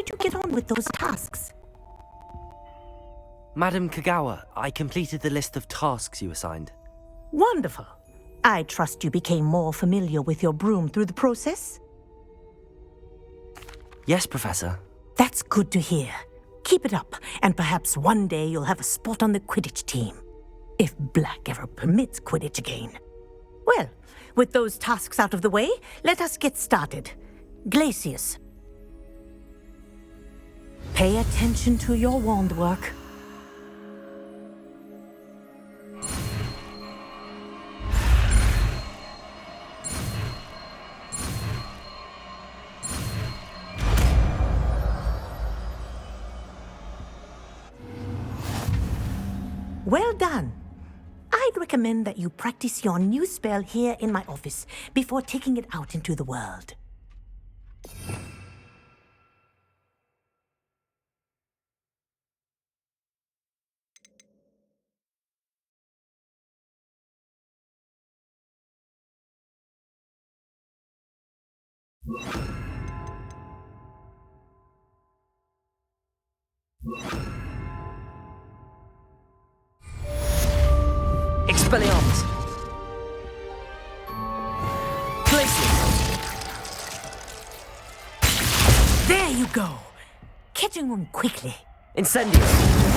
did you get on with those tasks? Madam Kagawa, I completed the list of tasks you assigned. Wonderful. I trust you became more familiar with your broom through the process? Yes, Professor. That's good to hear. Keep it up, and perhaps one day you'll have a spot on the Quidditch team. If Black ever permits Quidditch again. Well, with those tasks out of the way, let us get started. Glacius. Pay attention to your wand work. Well done. I'd recommend that you practice your new spell here in my office before taking it out into the world. Expelliarmus! Glacius! There you go! Catching on quickly. Incendio!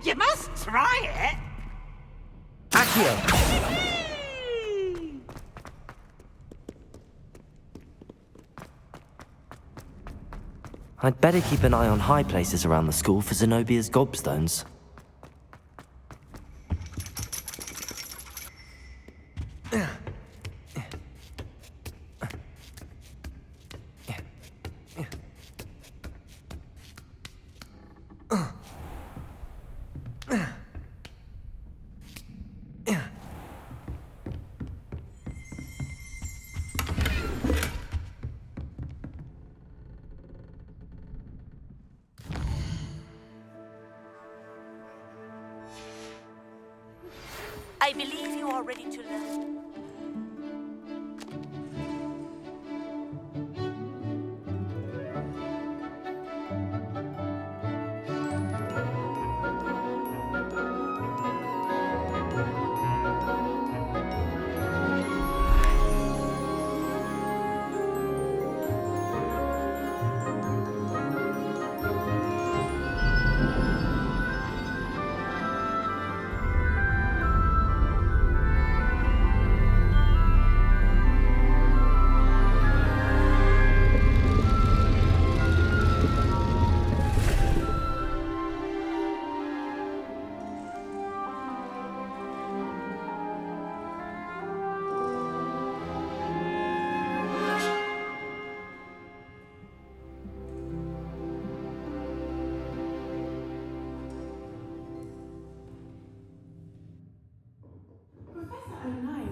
You must try it! Accio! I'd better keep an eye on high places around the school for Zenobia's gobstones. I believe you are ready to learn.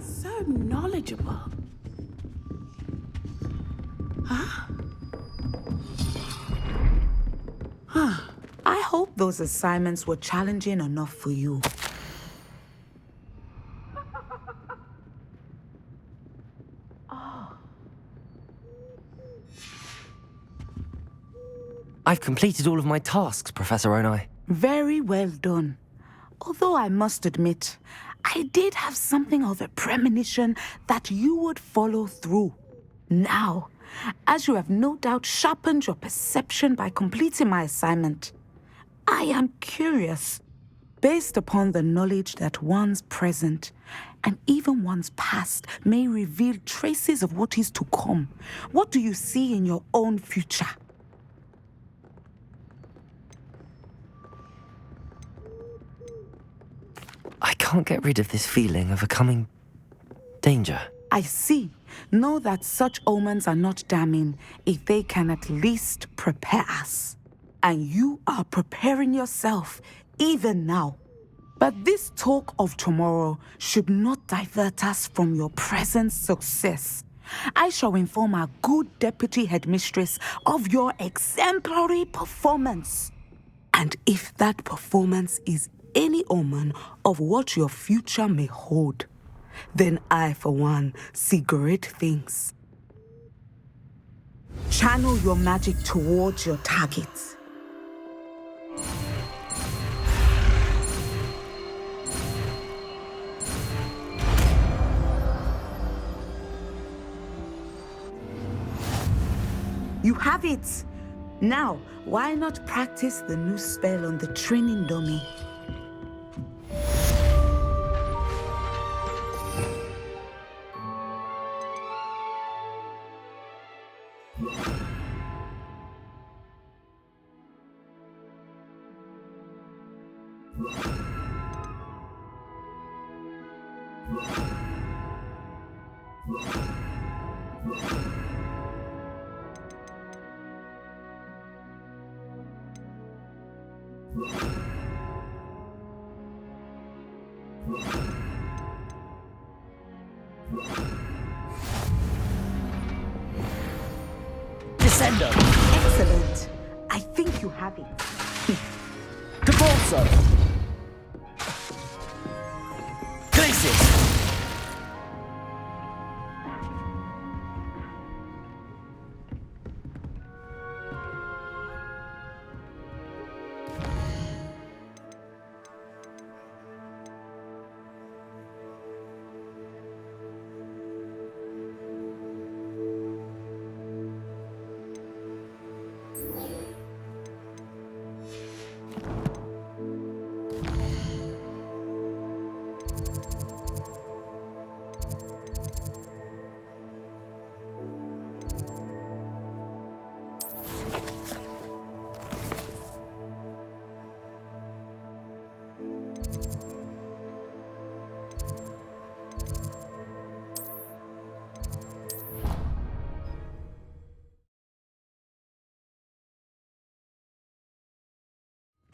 So knowledgeable. I hope those assignments were challenging enough for you. I've completed all of my tasks, Professor Onai. Very well done. Although I must admit, I did have something of a premonition that you would follow through. Now, as you have no doubt sharpened your perception by completing my assignment, I am curious, based upon the knowledge that one's present and even one's past may reveal traces of what is to come. What do you see in your own future? I can't get rid of this feeling of a coming danger. I see. Know that such omens are not damning if they can at least prepare us. And you are preparing yourself, even now. But this talk of tomorrow should not divert us from your present success. I shall inform our good deputy headmistress of your exemplary performance. And if that performance is any omen of what your future may hold, then I, for one, see great things. Channel your magic towards your targets. You have it! Now, why not practice the new spell on the training dummy? Descendo! Excellent. I think you have it. Cabalso! Glacis!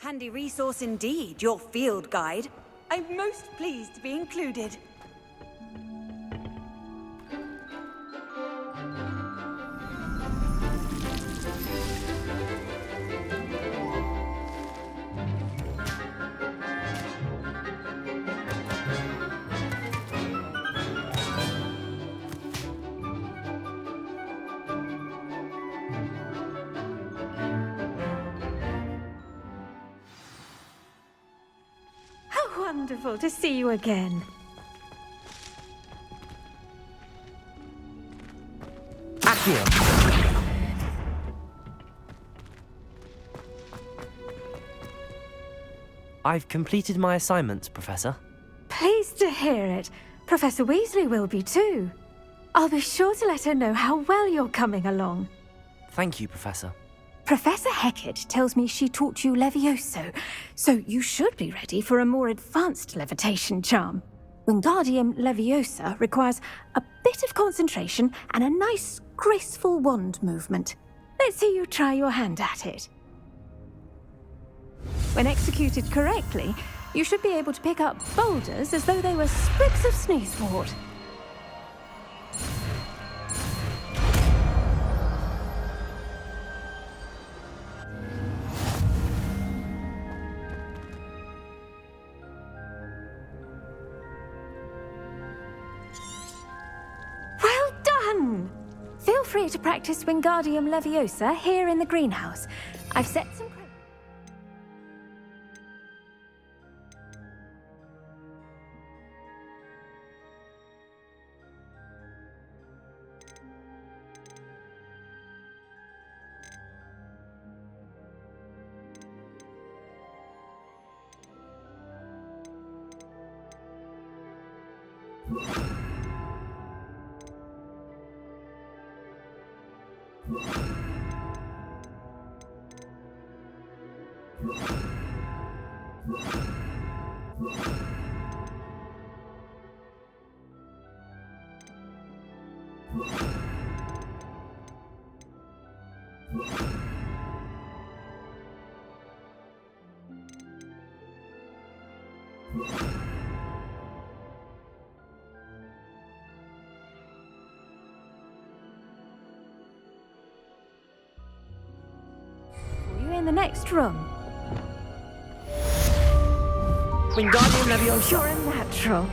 Handy resource indeed, your field guide. I'm most pleased to be included. Wonderful to see you again. Accio! I've completed my assignments, Professor. Pleased to hear it. Professor Weasley will be too. I'll be sure to let her know how well you're coming along. Thank you, Professor. Professor Hecat tells me she taught you Levioso, so you should be ready for a more advanced levitation charm. Wingardium Leviosa requires a bit of concentration and a nice, graceful wand movement. Let's see you try your hand at it. When executed correctly, you should be able to pick up boulders as though they were sprigs of sneezewort. Feel free to practice Wingardium Leviosa here in the greenhouse. I've set some... You in the next room? Wingardium Leviosa. You're a natural.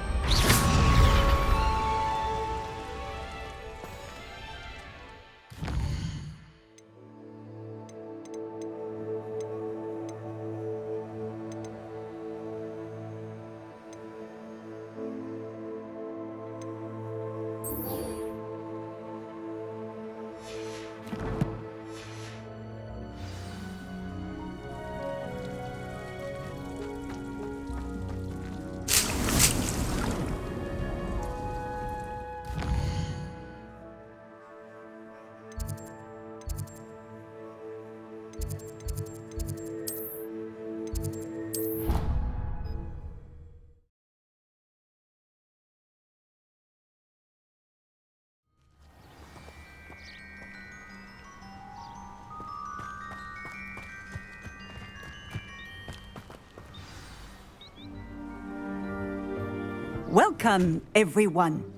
Welcome, everyone.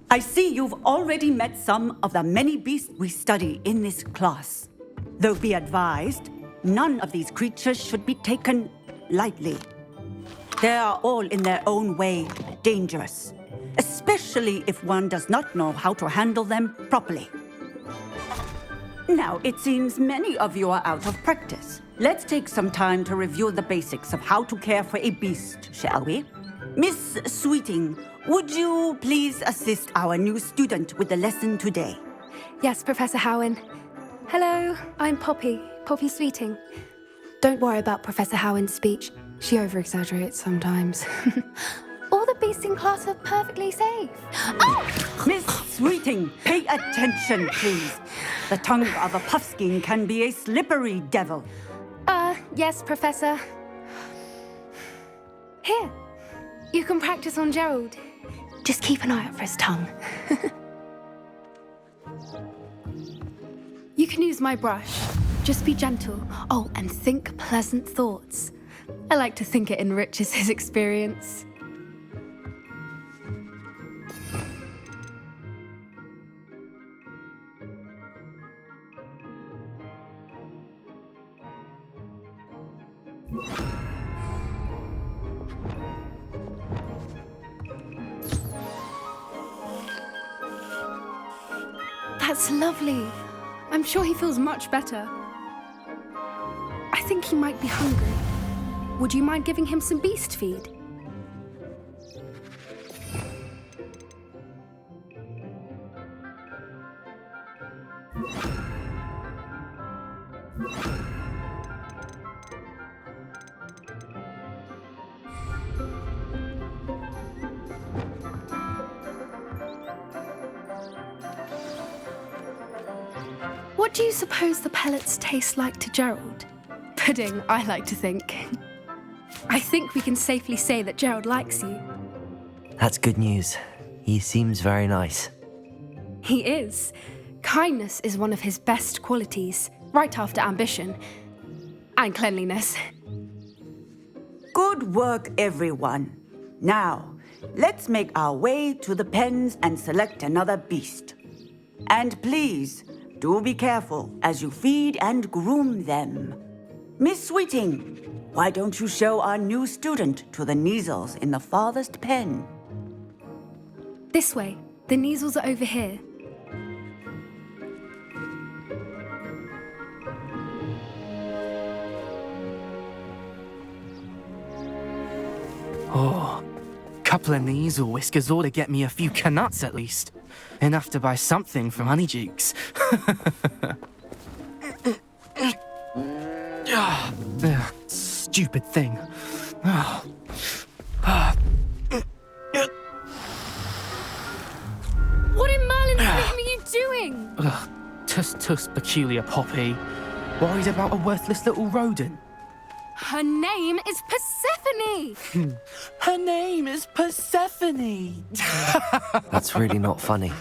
I see you've already met some of the many beasts we study in this class. Though be advised, none of these creatures should be taken lightly. They are all in their own way dangerous, especially if one does not know how to handle them properly. Now, it seems many of you are out of practice. Let's take some time to review the basics of how to care for a beast, shall we? Miss Sweeting, would you please assist our new student with the lesson today? Yes, Professor Howen. Hello, I'm Poppy Sweeting. Don't worry about Professor Howen's speech. She over-exaggerates sometimes. All the beasts in class are perfectly safe. Oh! Miss Sweeting, pay attention, please. The tongue of a puffskein can be a slippery devil. Yes, Professor. Here, you can practice on Gerald. Just keep an eye out for his tongue. You can use my brush. Just be gentle. Oh, and think pleasant thoughts. I like to think it enriches his experience. That's lovely. I'm sure he feels much better. I think he might be hungry. Would you mind giving him some beast feed? What do you suppose the pellets taste like to Gerald? Pudding, I like to think. I think we can safely say that Gerald likes you. That's good news. He seems very nice. He is. Kindness is one of his best qualities, right after ambition. And cleanliness. Good work, everyone. Now, let's make our way to the pens and select another beast. And please, do be careful as you feed and groom them. Miss Sweeting, why don't you show our new student to the Neasels in the farthest pen? This way. The Neasels are over here. Oh, couple of Neasel whiskers ought to get me a few canuts at least. Enough to buy something from Honeydukes. Stupid thing. doing? Ugh, tuss, peculiar Poppy. Worried about a worthless little rodent? Her name is Persephone! Her name is Persephone! That's really not funny.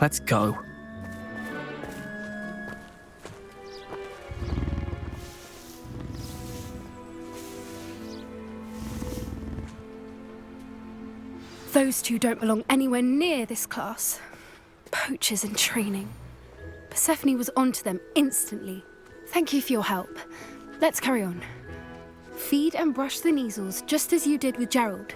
Let's go. Those two don't belong anywhere near this class. Poachers in training. Persephone was onto them instantly. Thank you for your help. Let's carry on. Feed and brush the measles just as you did with Gerald.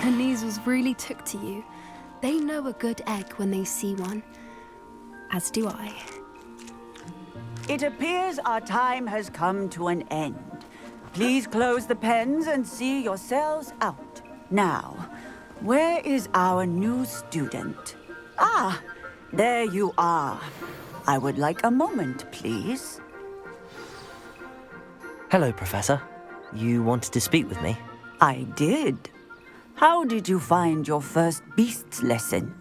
The measles really took to you. They know a good egg when they see one. As do I. It appears our time has come to an end. Please close the pens and see yourselves out. Now, where is our new student? Ah, there you are. I would like a moment, please. Hello, Professor. You wanted to speak with me? I did. How did you find your first beasts lesson?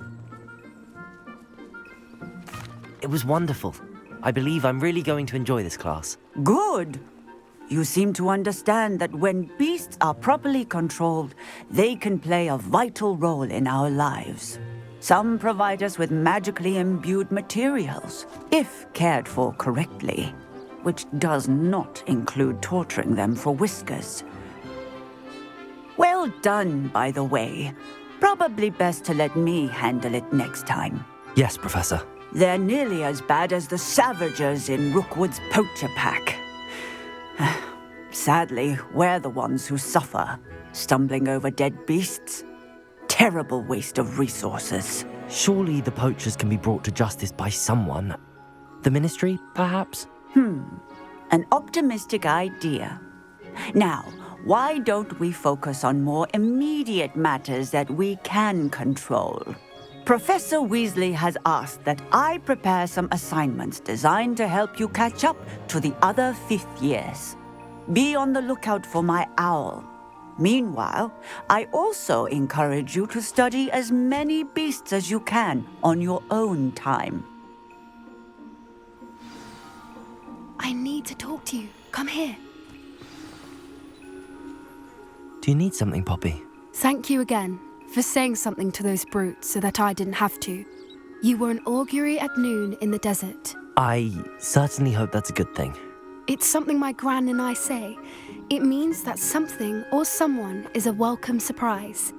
It was wonderful. I believe I'm really going to enjoy this class. Good. You seem to understand that when beasts are properly controlled, they can play a vital role in our lives. Some provide us with magically imbued materials, if cared for correctly, which does not include torturing them for whiskers. Well done, by the way. Probably best to let me handle it next time. Yes, Professor. They're nearly as bad as the Savagers in Rookwood's poacher pack. Sadly, we're the ones who suffer, stumbling over dead beasts. Terrible waste of resources. Surely the poachers can be brought to justice by someone. The Ministry, perhaps? An optimistic idea. Now, why don't we focus on more immediate matters that we can control? Professor Weasley has asked that I prepare some assignments designed to help you catch up to the other fifth years. Be on the lookout for my owl. Meanwhile, I also encourage you to study as many beasts as you can on your own time. I need to talk to you. Come here. Do you need something, Poppy? Thank you again for saying something to those brutes so that I didn't have to. You were an augury at noon in the desert. I certainly hope that's a good thing. It's something my gran and I say. It means that something or someone is a welcome surprise.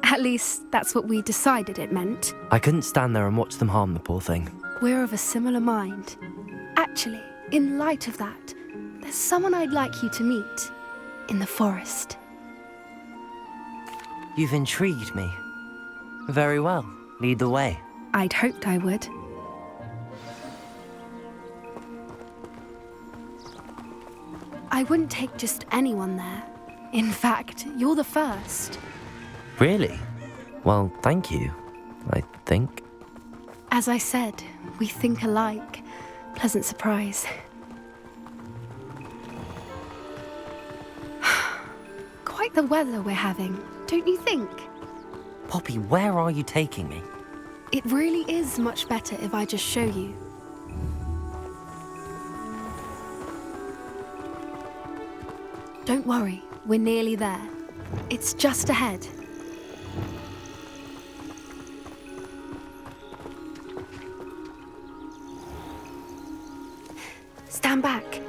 At least, that's what we decided it meant. I couldn't stand there and watch them harm the poor thing. We're of a similar mind. Actually, in light of that, there's someone I'd like you to meet in the forest. You've intrigued me. Very well. Lead the way. I'd hoped I would. I wouldn't take just anyone there. In fact, you're the first. Really? Well, thank you, I think. As I said, we think alike. Pleasant surprise. Quite the weather we're having, don't you think? Poppy, where are you taking me? It really is much better if I just show you. Don't worry, we're nearly there. It's just ahead. Stand back.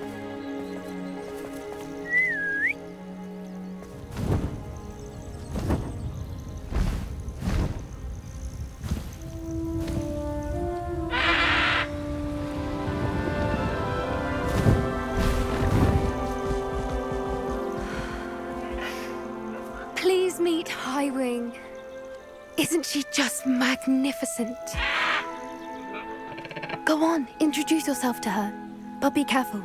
Please meet Highwing. Isn't she just magnificent? Go on, introduce yourself to her. But be careful.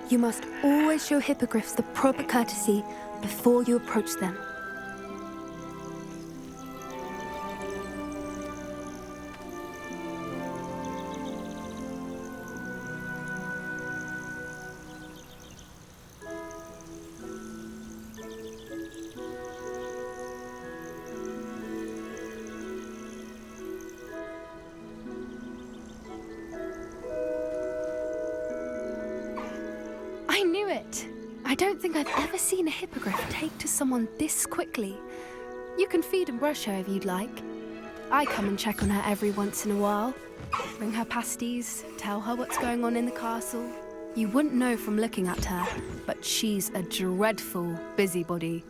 You must always show hippogriffs the proper courtesy before you approach them. I knew it! I don't think I've ever seen a hippogriff take to someone this quickly. You can feed and brush her if you'd like. I come and check on her every once in a while. Bring her pasties, tell her what's going on in the castle. You wouldn't know from looking at her, but she's a dreadful busybody.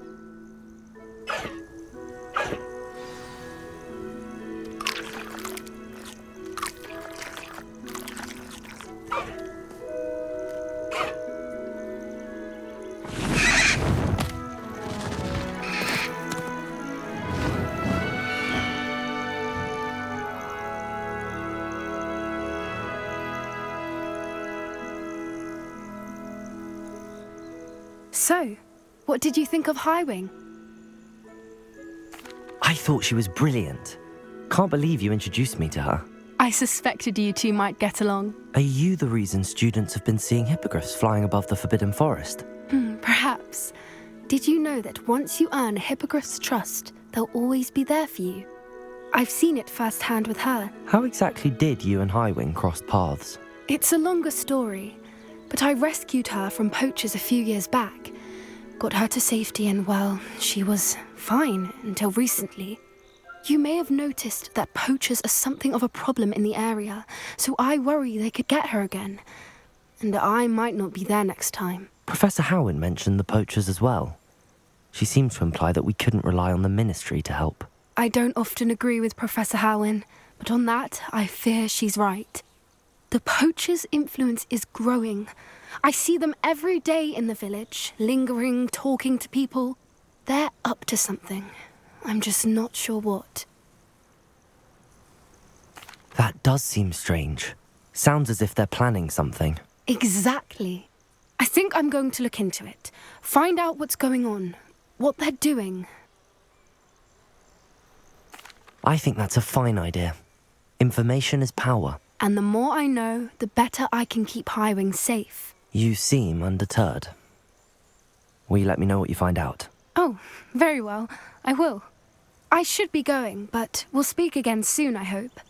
So, what did you think of Highwing? I thought she was brilliant. Can't believe you introduced me to her. I suspected you two might get along. Are you the reason students have been seeing hippogriffs flying above the Forbidden Forest? Perhaps. Did you know that once you earn a hippogriff's trust, they'll always be there for you? I've seen it firsthand with her. How exactly did you and Highwing cross paths? It's a longer story, but I rescued her from poachers a few years back. Got her to safety and, well, she was fine until recently. You may have noticed that poachers are something of a problem in the area, so I worry they could get her again. And I might not be there next time. Professor Howin mentioned the poachers as well. She seemed to imply that we couldn't rely on the Ministry to help. I don't often agree with Professor Howin, but on that, I fear she's right. The poachers' influence is growing. I see them every day in the village, lingering, talking to people. They're up to something. I'm just not sure what. That does seem strange. Sounds as if they're planning something. Exactly. I think I'm going to look into it. Find out what's going on, what they're doing. I think that's a fine idea. Information is power. And the more I know, the better I can keep Highwing safe. You seem undeterred. Will you let me know what you find out? Oh, very well. I will. I should be going, but we'll speak again soon, I hope.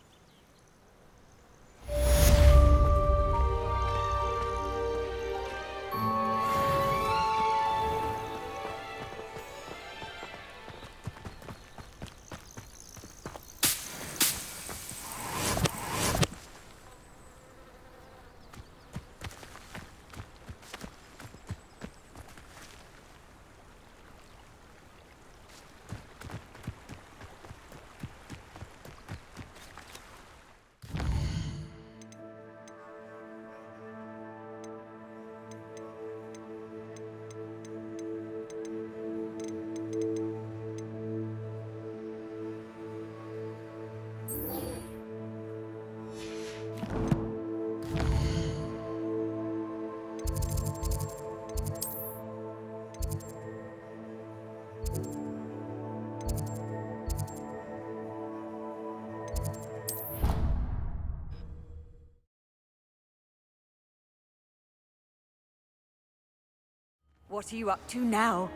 What are you up to now?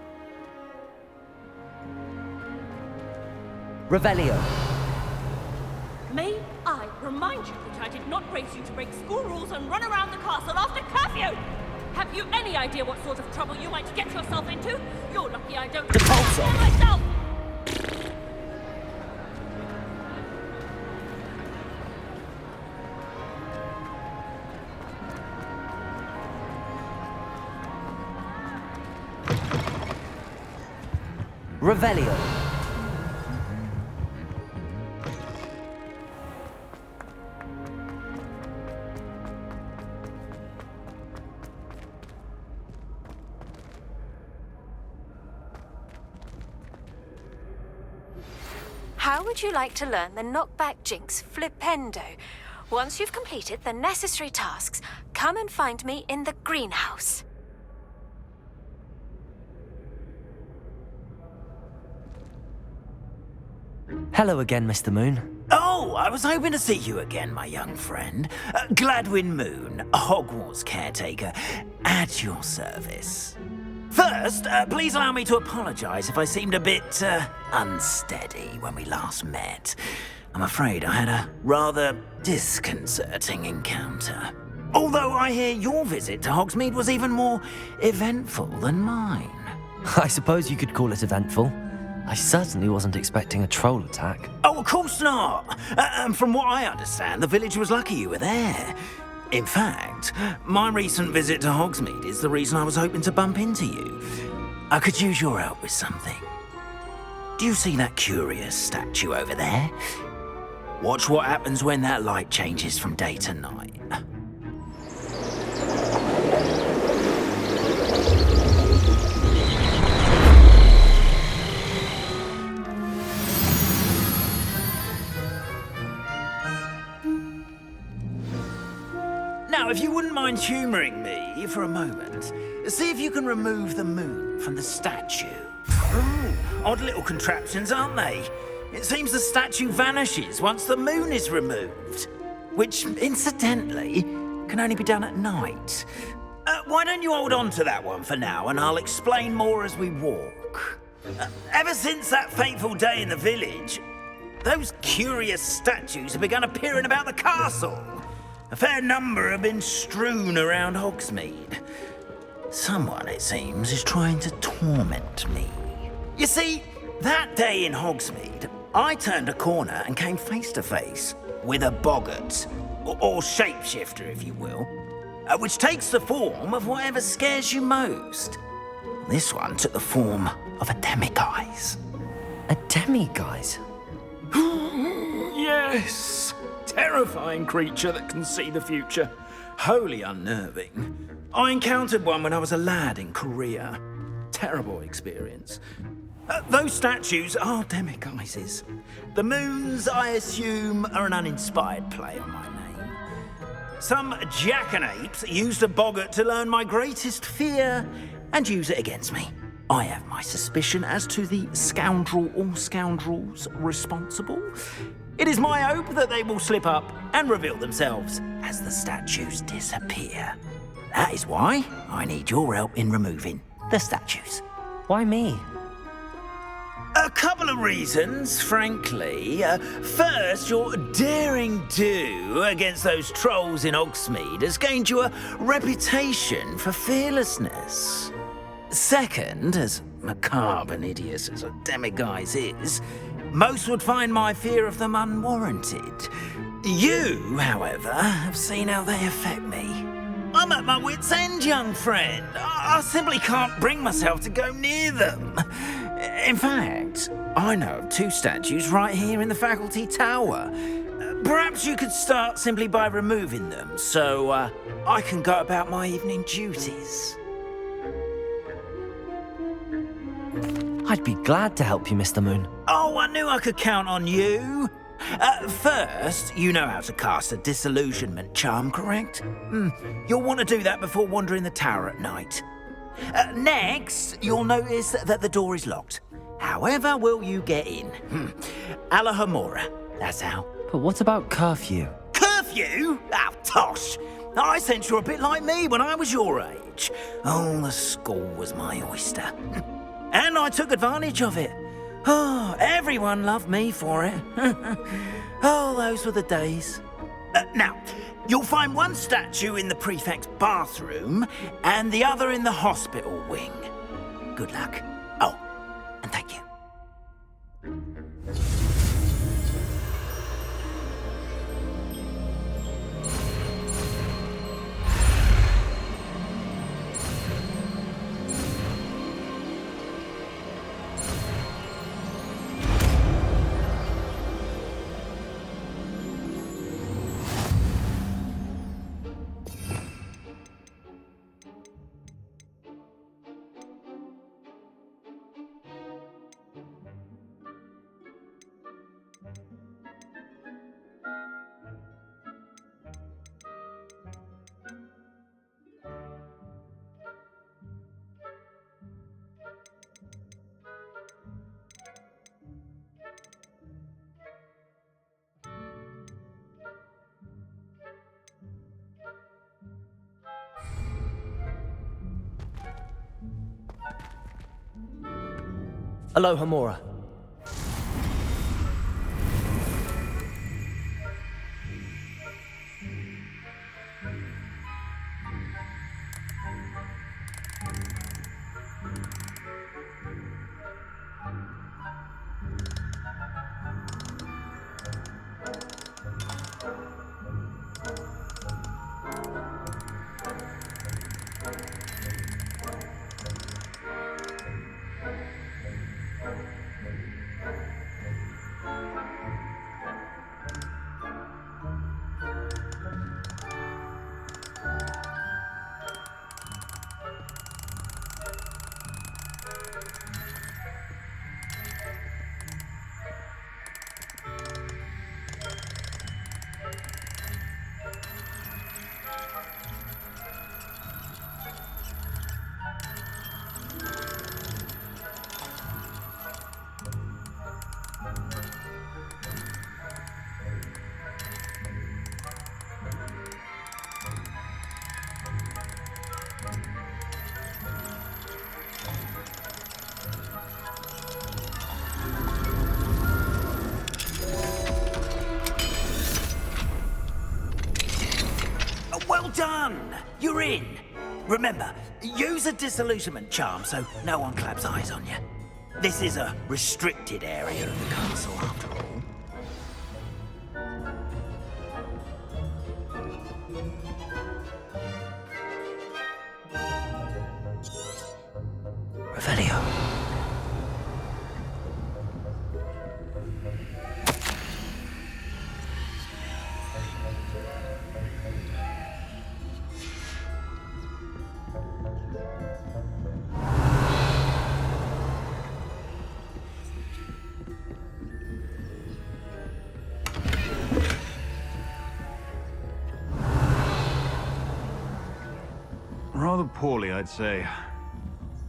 Revelio. May I remind you that I did not raise you to break school rules and run around the castle after curfew? Have you any idea what sort of trouble you might get yourself into? You're lucky I don't Depulso. myself! Revelio. How would you like to learn the knockback jinx Flipendo? once you've completed the necessary tasks, come and find me in the greenhouse. Hello again, Mr. Moon. Oh, I was hoping to see you again, my young friend. Gladwin Moon, Hogwarts caretaker, at your service. First, please allow me to apologise if I seemed a bit unsteady when we last met. I'm afraid I had a rather disconcerting encounter. Although I hear your visit to Hogsmeade was even more eventful than mine. I suppose you could call it eventful. I certainly wasn't expecting a troll attack. Oh, of course not. And from what I understand, the village was lucky you were there. In fact, my recent visit to Hogsmeade is the reason I was hoping to bump into you. I could use your help with something. Do you see that curious statue over there? Watch what happens when that light changes from day to night. Now, if you wouldn't mind humouring me for a moment, see if you can remove the moon from the statue. Ooh, odd little contraptions, aren't they? It seems the statue vanishes once the moon is removed, which, incidentally, can only be done at night. Why don't you hold on to that one for now, and I'll explain more as we walk. Ever since that fateful day in the village, those curious statues have begun appearing about the castle. A fair number have been strewn around Hogsmeade. Someone, it seems, is trying to torment me. You see, that day in Hogsmeade, I turned a corner and came face to face with a boggart, or shapeshifter, if you will, which takes the form of whatever scares you most. This one took the form of a demiguise. A demiguise? Yes! Terrifying creature that can see the future. Wholly unnerving. I encountered one when I was a lad in Korea. Terrible experience. Those statues are demiguises. The moons, I assume, are an uninspired play on my name. Some jackanapes used a boggart to learn my greatest fear and use it against me. I have my suspicion as to the scoundrel or scoundrels responsible. It is my hope that they will slip up and reveal themselves as the statues disappear. That is why I need your help in removing the statues. Why me? A couple of reasons, frankly. First, your daring do against those trolls in Hogsmeade has gained you a reputation for fearlessness. Second, as macabre and hideous as a demiguise is, most would find my fear of them unwarranted. You, however, have seen how they affect me. I'm at my wit's end, young friend. I simply can't bring myself to go near them. In fact, I know of two statues right here in the faculty tower. Perhaps you could start simply by removing them, so I can go about my evening duties. I'd be glad to help you, Mr. Moon. Oh, I knew I could count on you. First, you know how to cast a disillusionment charm, correct? You'll want to do that before wandering the tower at night. Next, you'll notice that the door is locked. However will you get in? Alahamora, that's how. But what about curfew? Curfew? Oh, tosh. I sense you're a bit like me when I was your age. Oh, the school was my oyster. And I took advantage of it. Oh, everyone loved me for it. Oh, those were the days. Now, you'll find one statue in the prefect's bathroom and the other in the hospital wing. Good luck. Oh, and thank you. Aloha Mora. Well done! You're in! Remember, use a disillusionment charm so no one claps eyes on you. This is a restricted area of the castle, after all. Revelio. Rather poorly, I'd say.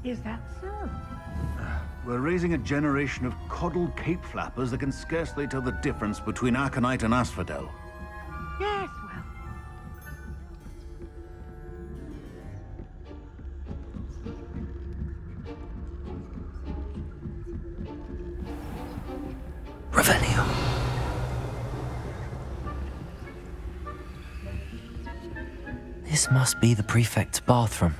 Is that so? We're raising a generation of coddled cape flappers that can scarcely tell the difference between Aconite and Asphodel. Yes, well. Revelio. This must be the prefect's bathroom.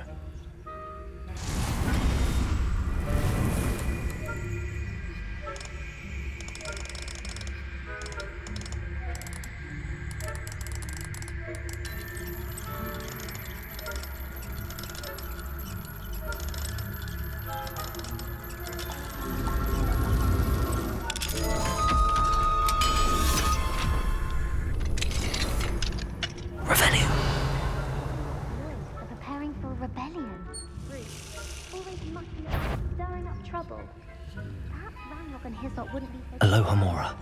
Aloha Mora.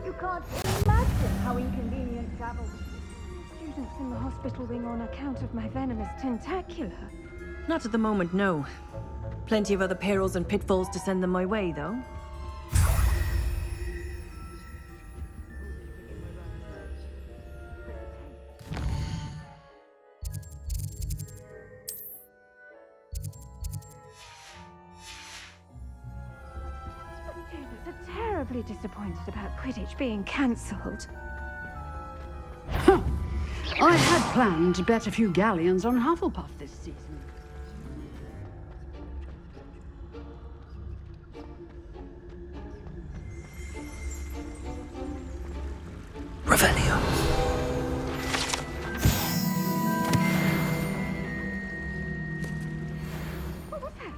You can't imagine how inconvenient travel is. students in the hospital wing on account of my venomous tentacular? Not at the moment, no. Plenty of other perils and pitfalls to send them my way, though. Students are terribly disappointed about Quidditch being cancelled. I had planned to bet a few galleons on Hufflepuff this season. Revelio. What was that?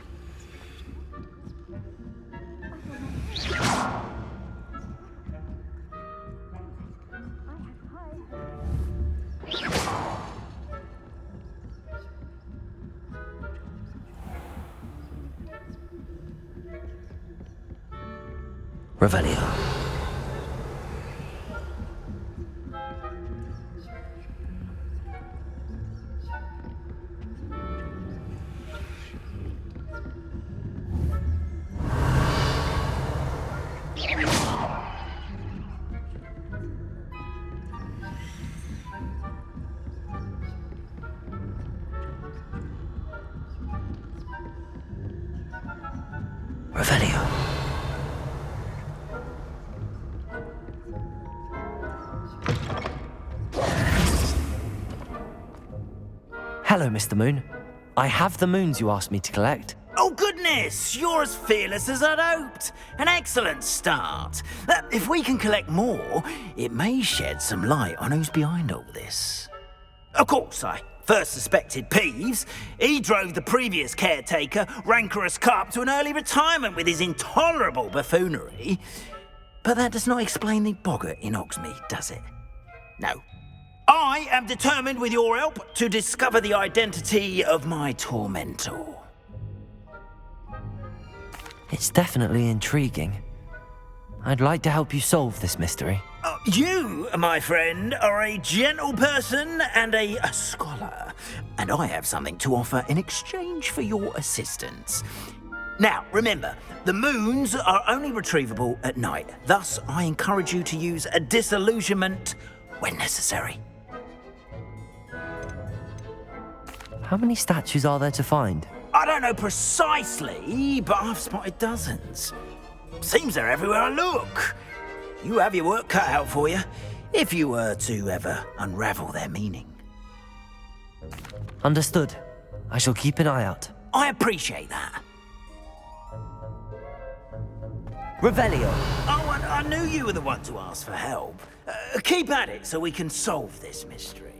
Revelio. Revelio. Hello, Mr. Moon. I have the moons you asked me to collect. Oh, goodness! You're as fearless as I'd hoped. An excellent start. If we can collect more, it may shed some light on who's behind all this. Of course, I first suspected Peeves. He drove the previous caretaker, Rancorous Carp, to an early retirement with his intolerable buffoonery. But that does not explain the boggart in Hogsmeade, does it? No. I am determined, with your help, to discover the identity of my tormentor. It's definitely intriguing. I'd like to help you solve this mystery. You, my friend, are a gentle person and a scholar, and I have something to offer in exchange for your assistance. Now, remember, the moons are only retrievable at night. Thus, I encourage you to use a disillusionment when necessary. How many statues are there to find? I don't know precisely, but I've spotted dozens. Seems they're everywhere I look. You have your work cut out for you, if you were to ever unravel their meaning. Understood. I shall keep an eye out. I appreciate that. Revelio. Oh, I knew you were the one to ask for help. Keep at it so we can solve this mystery.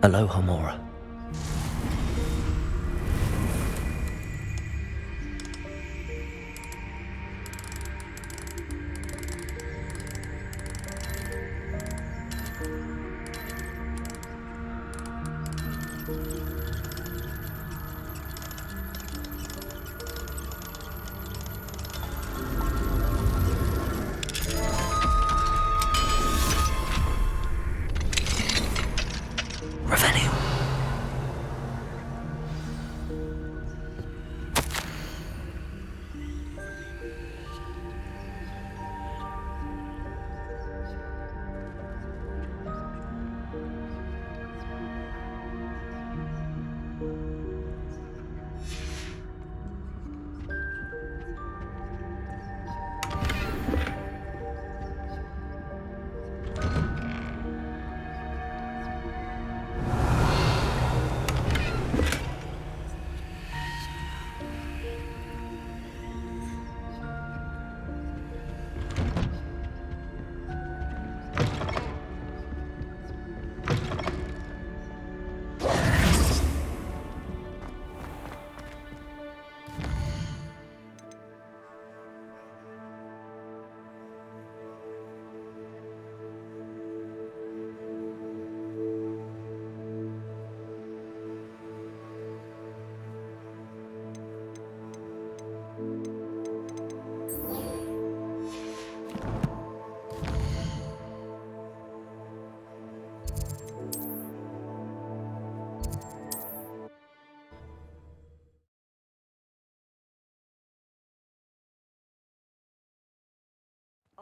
Aloha, Mora.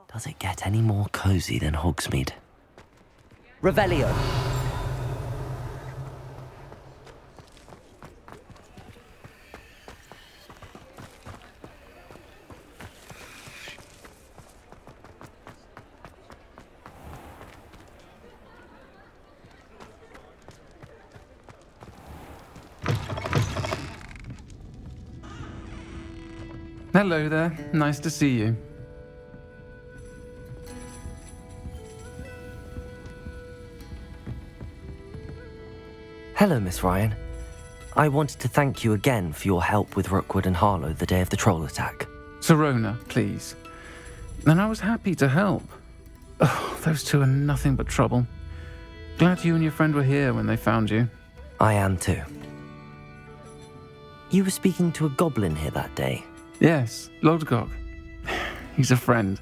Does it get any more cozy than Hogsmeade? Revelio! Hello there. Nice to see you. Hello, Miss Ryan. I wanted to thank you again for your help with Rookwood and Harlow the day of the troll attack. Sirona, please. And I was happy to help. Oh, those two are nothing but trouble. Glad you and your friend were here when they found you. I am too. You were speaking to a goblin here that day. Yes, Lodgok. He's a friend.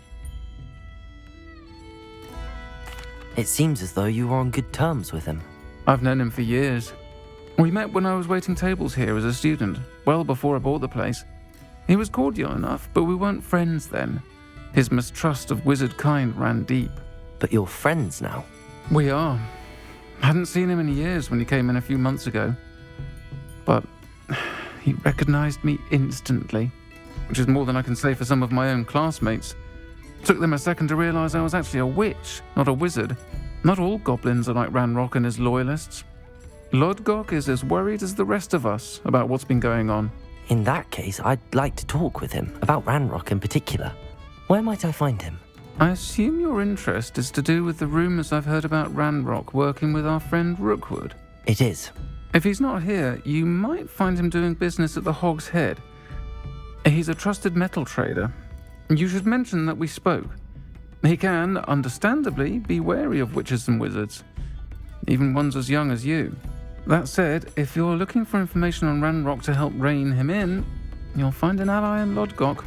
It seems as though you were on good terms with him. I've known him for years. We met when I was waiting tables here as a student, well before I bought the place. He was cordial enough, but we weren't friends then. His mistrust of wizard kind ran deep. But you're friends now? We are. Hadn't seen him in years when he came in a few months ago. But he recognized me instantly, which is more than I can say for some of my own classmates. Took them a second to realize I was actually a witch, not a wizard. Not all goblins are like Ranrock and his loyalists. Lodgok is as worried as the rest of us about what's been going on. In that case, I'd like to talk with him, about Ranrock in particular. Where might I find him? I assume your interest is to do with the rumors I've heard about Ranrock working with our friend Rookwood. It is. If he's not here, you might find him doing business at the Hog's Head. He's a trusted metal trader. You should mention that we spoke. He can, understandably, be wary of witches and wizards, even ones as young as you. That said, if you're looking for information on Ranrock to help rein him in, you'll find an ally in Lodgok.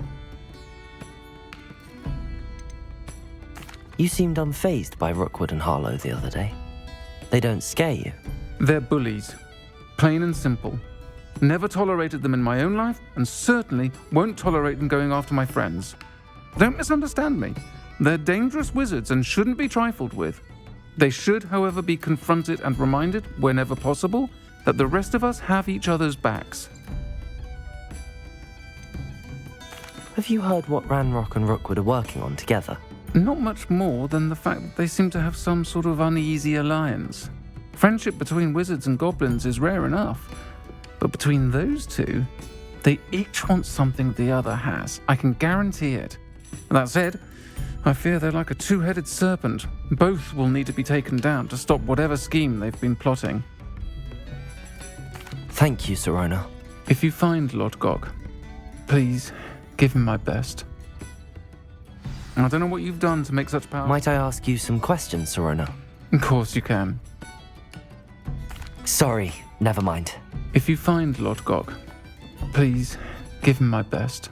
You seemed unfazed by Rookwood and Harlow the other day. They don't scare you? They're bullies. Plain and simple. Never tolerated them in my own life, and certainly won't tolerate them going after my friends. Don't misunderstand me. They're dangerous wizards and shouldn't be trifled with. They should, however, be confronted and reminded, whenever possible, that the rest of us have each other's backs. Have you heard what Ranrock and Rookwood are working on together? Not much more than the fact that they seem to have some sort of uneasy alliance. Friendship between wizards and goblins is rare enough, but between those two, they each want something the other has. I can guarantee it. That said, I fear they're like a two-headed serpent. Both will need to be taken down to stop whatever scheme they've been plotting. Thank you, Sirona. If you find Lodgok, please give him my best. I don't know what you've done to make such power. Might I ask you some questions, Sirona? Of course you can. Sorry, never mind. If you find Lodgok, please give him my best.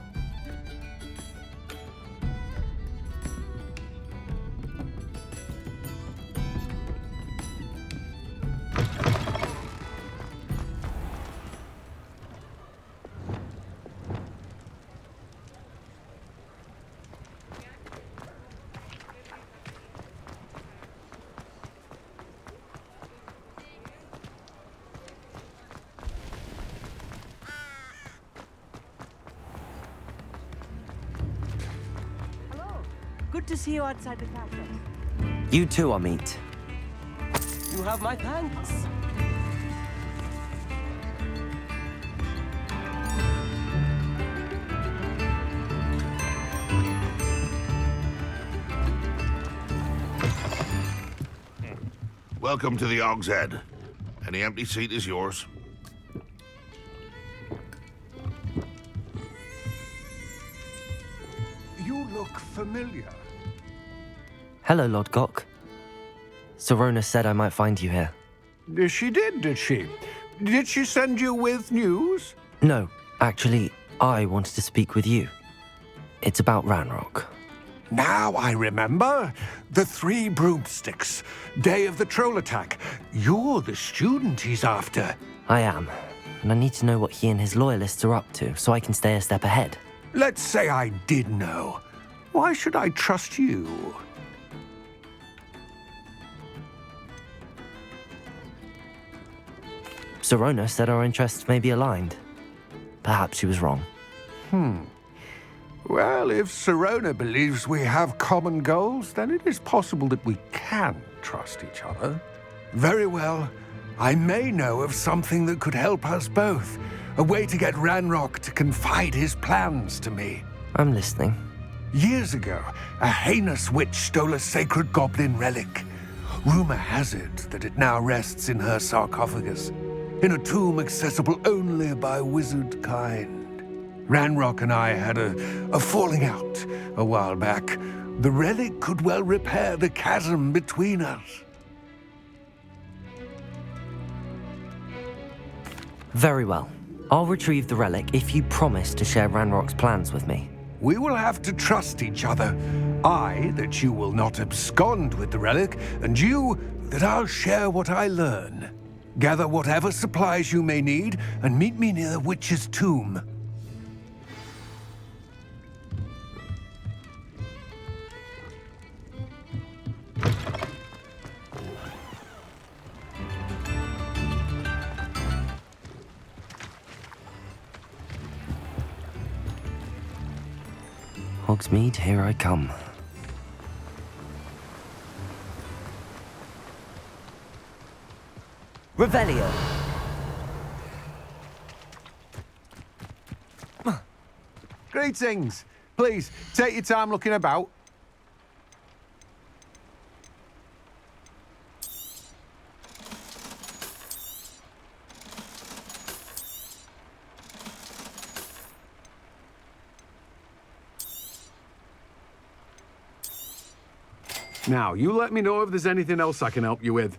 Good to see you outside the castle. You too, Amit. You have my thanks. Welcome to the Hog's Head. Any empty seat is yours. You look familiar. Hello, Lodgok. Sirona said I might find you here. She did she? Did she send you with news? No, actually, I wanted to speak with you. It's about Ranrock. Now I remember. The 3 broomsticks. Day of the troll attack. You're the student he's after. I am, and I need to know what he and his loyalists are up to so I can stay a step ahead. Let's say I did know. Why should I trust you? Sirona said our interests may be aligned. Perhaps she was wrong. Well, if Sirona believes we have common goals, then it is possible that we can trust each other. Very well. I may know of something that could help us both. A way to get Ranrock to confide his plans to me. I'm listening. Years ago, a heinous witch stole a sacred goblin relic. Rumor has it that it now rests in her sarcophagus, in a tomb accessible only by wizard kind. Ranrock and I had a falling out a while back. The relic could well repair the chasm between us. Very well. I'll retrieve the relic if you promise to share Ranrock's plans with me. We will have to trust each other. I, that you will not abscond with the relic, and you, that I'll share what I learn. Gather whatever supplies you may need, and meet me near the witch's tomb. Hogsmeade, here I come. Revelio! Greetings! Please, take your time looking about. Now, you let me know if there's anything else I can help you with.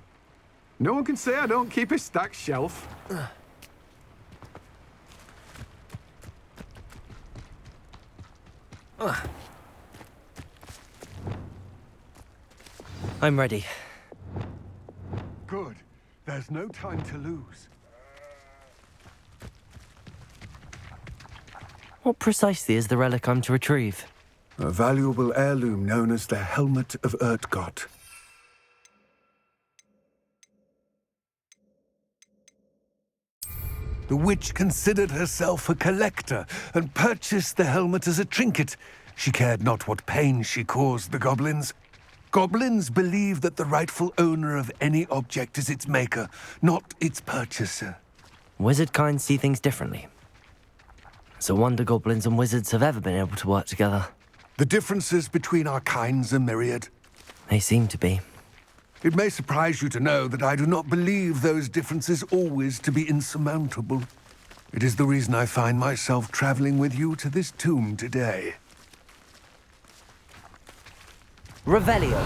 No one can say I don't keep a stacked shelf. I'm ready. Good. There's no time to lose. What precisely is the relic I'm to retrieve? A valuable heirloom known as the Helmet of Urtgot. The witch considered herself a collector and purchased the helmet as a trinket. She cared not what pain she caused the goblins. Goblins believe that the rightful owner of any object is its maker, not its purchaser. Wizard kind see things differently. It's a wonder goblins and wizards have ever been able to work together. The differences between our kinds are myriad. They seem to be. It may surprise you to know that I do not believe those differences always to be insurmountable. It is the reason I find myself traveling with you to this tomb today. Revelio.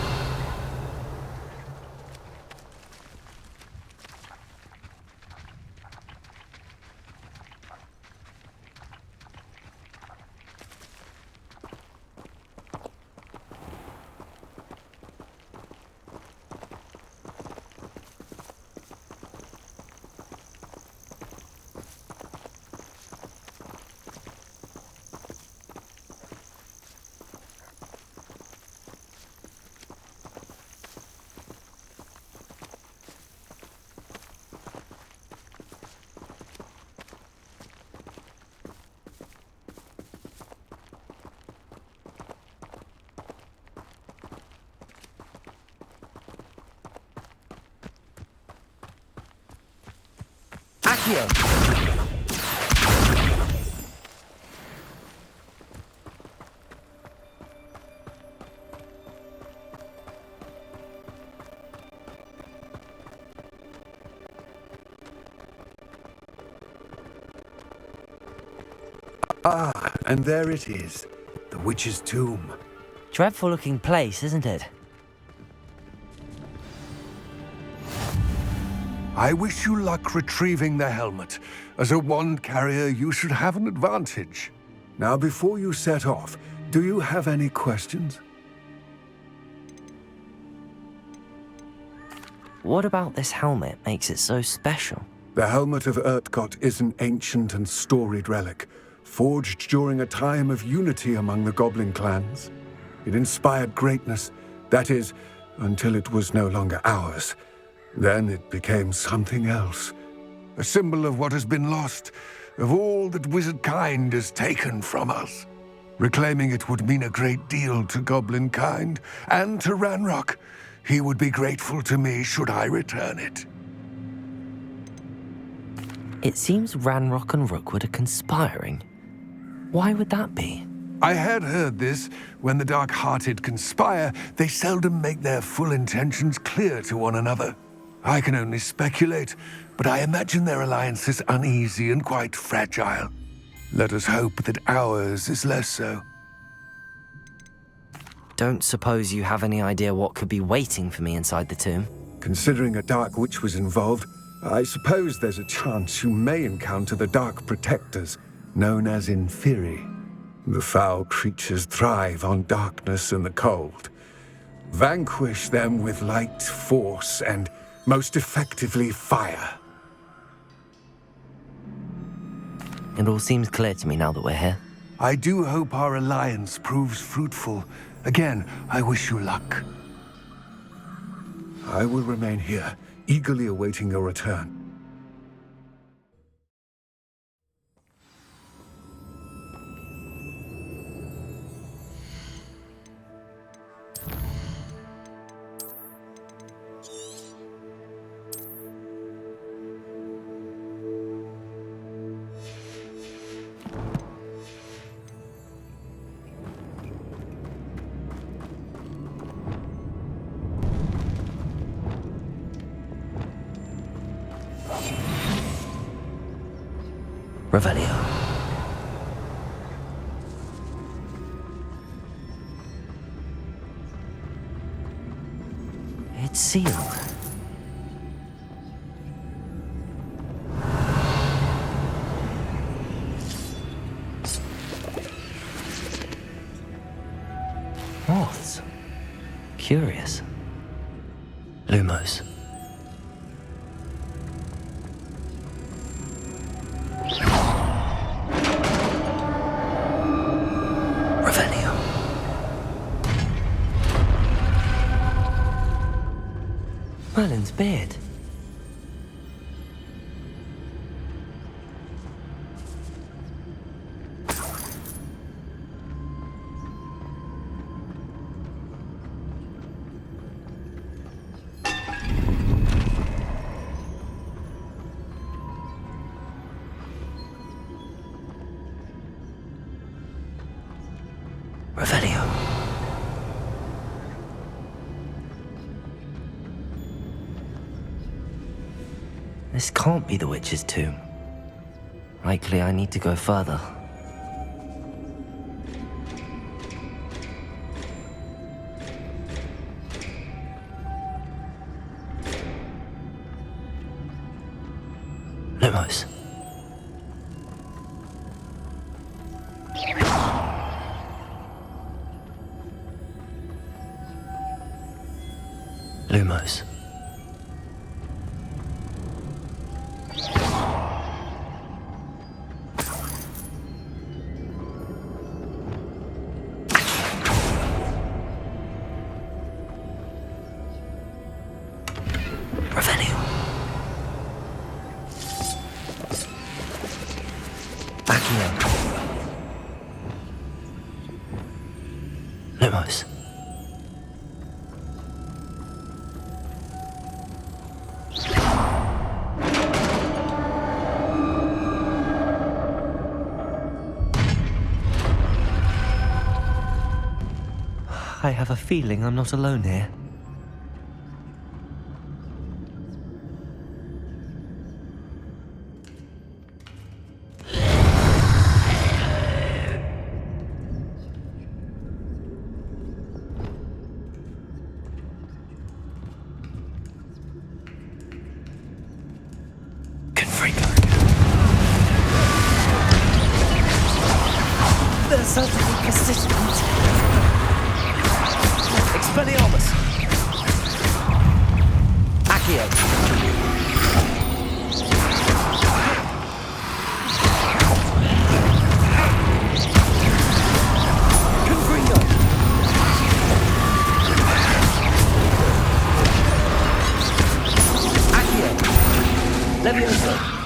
Scipio. Ah, and there it is, the witch's tomb. Dreadful looking place, isn't it? I wish you luck retrieving the helmet. As a wand carrier, you should have an advantage. Now, before you set off, do you have any questions? What about this helmet makes it so special? The Helmet of Urtgot is an ancient and storied relic, forged during a time of unity among the Goblin clans. It inspired greatness. That is, until it was no longer ours. Then it became something else. A symbol of what has been lost, of all that wizard kind has taken from us. Reclaiming it would mean a great deal to goblin kind, and to Ranrock. He would be grateful to me should I return it. It seems Ranrock and Rookwood are conspiring. Why would that be? I had heard this. When the dark-hearted conspire, they seldom make their full intentions clear to one another. I can only speculate, but I imagine their alliance is uneasy and quite fragile. Let us hope that ours is less so. Don't suppose you have any idea what could be waiting for me inside the tomb? Considering a Dark Witch was involved, I suppose there's a chance you may encounter the Dark Protectors, known as Inferi. The foul creatures thrive on darkness and the cold. Vanquish them with light, force, and most effectively fire. It all seems clear to me now that we're here. I do hope our alliance proves fruitful. Again, I wish you luck. I will remain here, eagerly awaiting your return. Revelio. It's sealed. Moths. Curious. Lumos. Merlin's beard. Revelio. This can't be the witch's tomb. Likely I need to go further. Lumos. Lumos. Lumos. I have a feeling I'm not alone here. They're certainly persistent. Expelliarmus! Accio! Confringo! Levioso!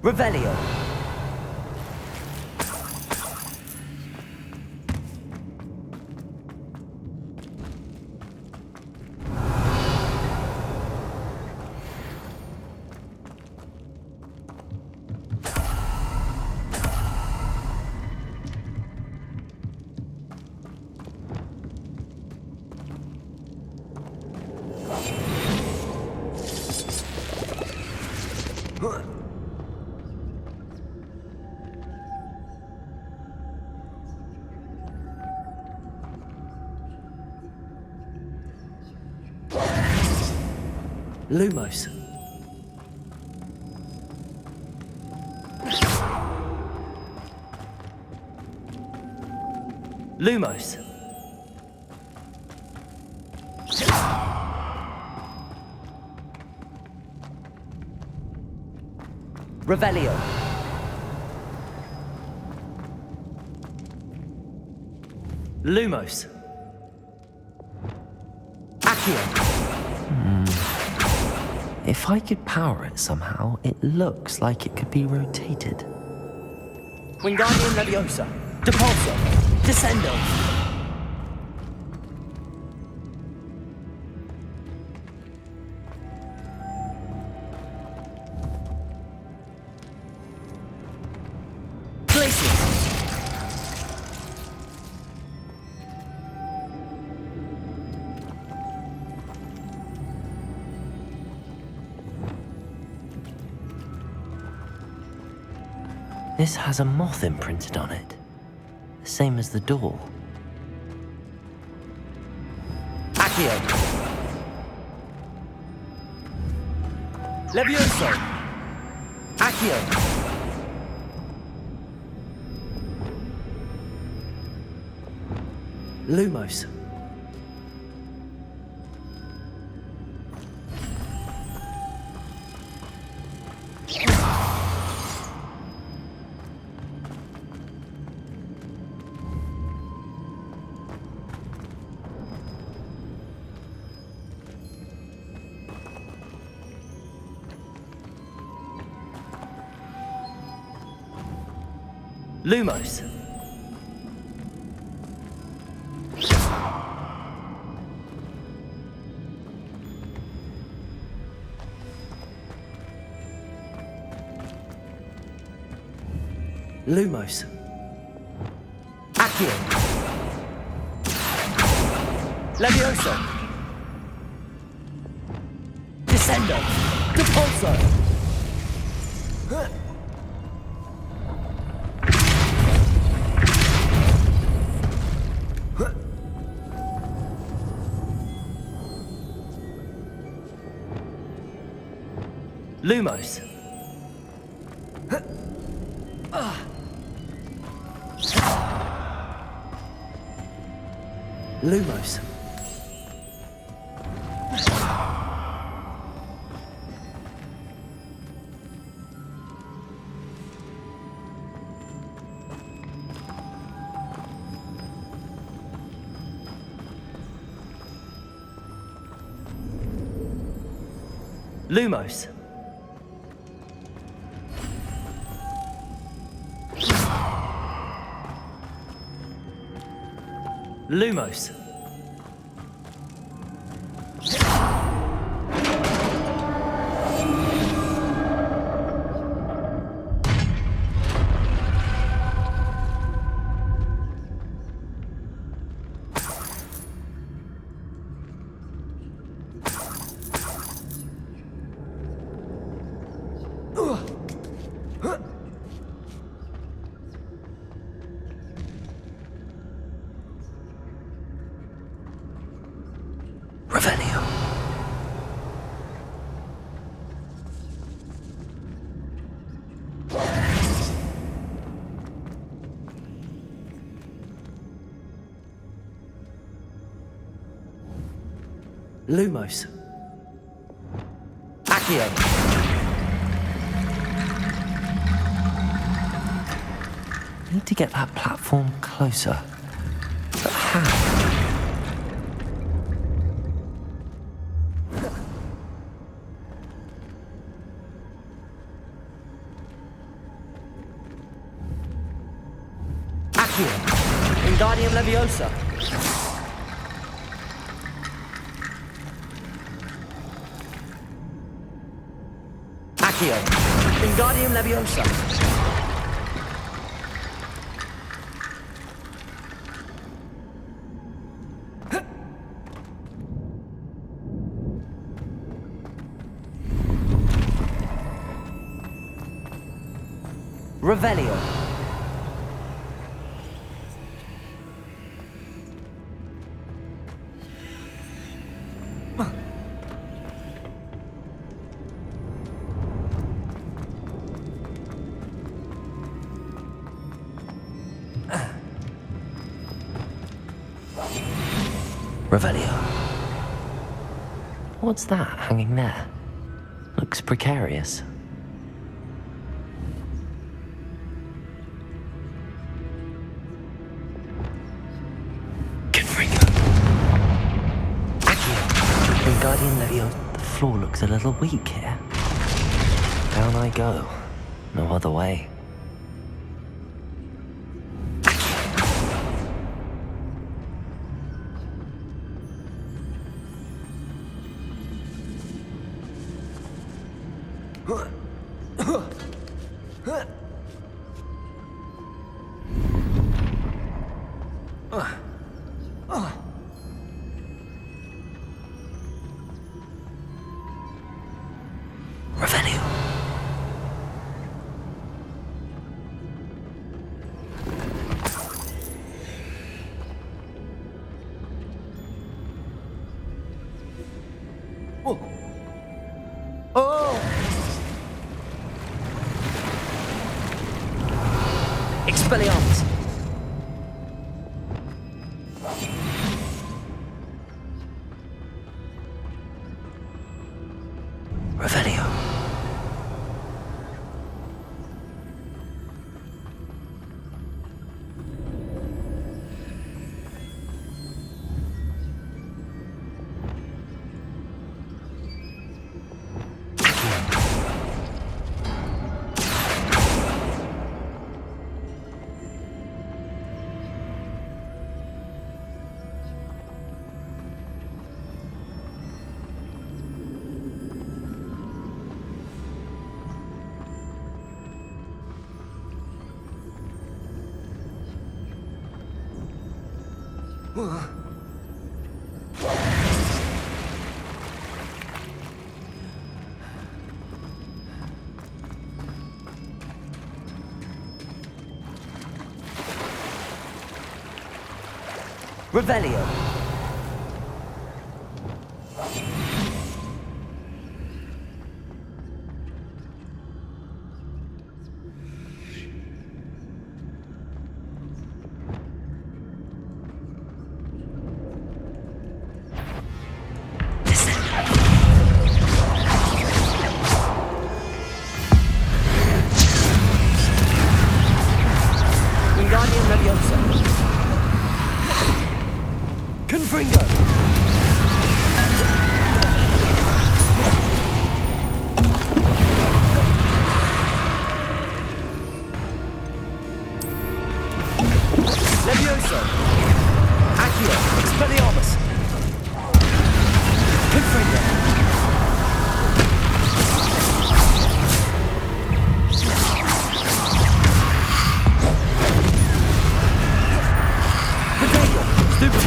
Revelio. Lumos. Lumos. Revelio. Lumos. Accio. If I could power it somehow, it looks like it could be rotated. Wingardium Leviosa. Depulso. Descendo. This has a moth imprinted on it, the same as the door. Accio. Levioso. Accio. Lumos. Lumos. Lumos. Accio. Levioso. Descendo. Depulso. Lumos. Lumos. Lumos. Lumos. Lumos. Accio. Need to get that platform closer. But how? Wingardium Leviosa. Accio. Wingardium Leviosa. Revelio. Revelio. What's that hanging there? Looks precarious. Wingardium Leviosa. The floor looks a little weak here. Down I go. No other way. Expelliarmus. Revelio. Revelio. Wingardium Leviosa. Confringo. Leviosa. Accio. Expelliarmus. Confringo. Stupid.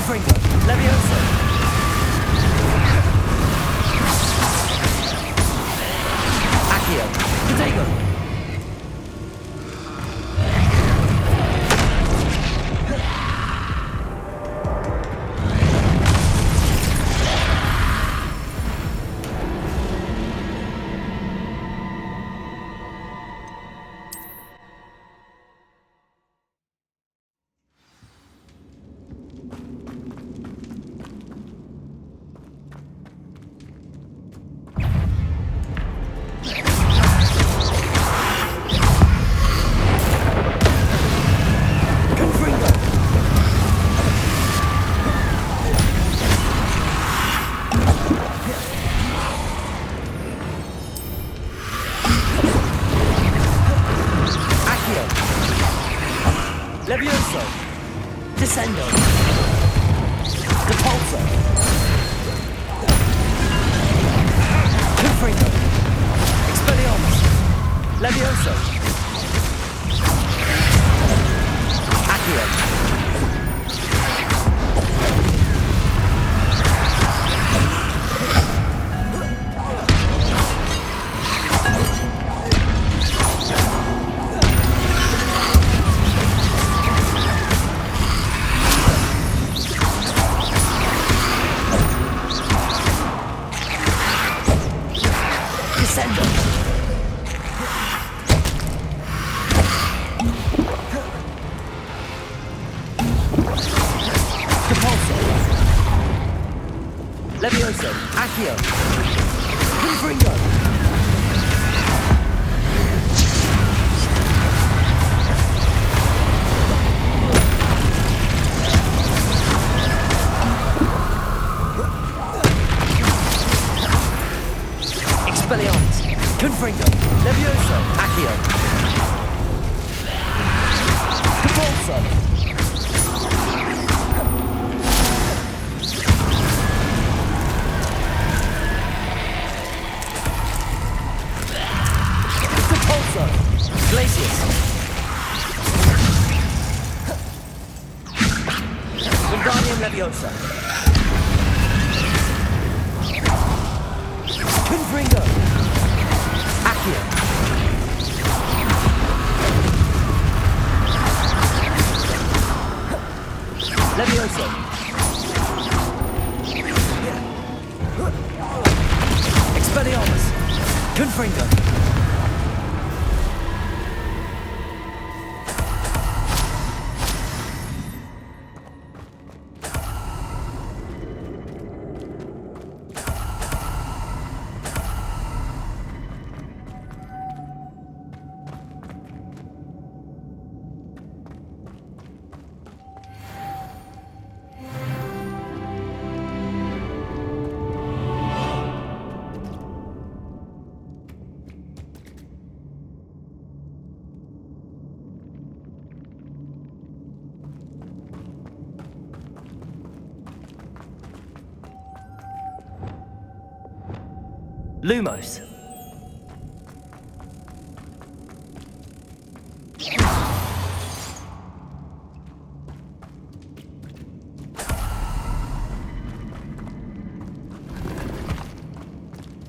Confringo. Levioso. Accio. Protego. Levioso. Descendo. Depulso. Confringo. Expelliarmus. Levioso. Accio. Levioso, Accio, Confringo. Expelliarmus, Confringo, Levioso, Accio. Depulso. Glacius. Wingardium Leviosa. Confringo. Accio. Levioso. Expelliarmus. Confringo. Lumos.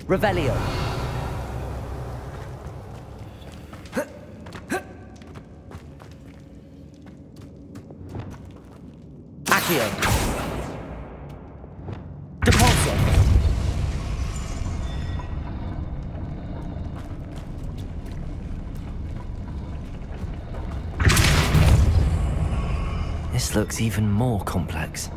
Revelio. Accio. Depulso. This looks even more complex.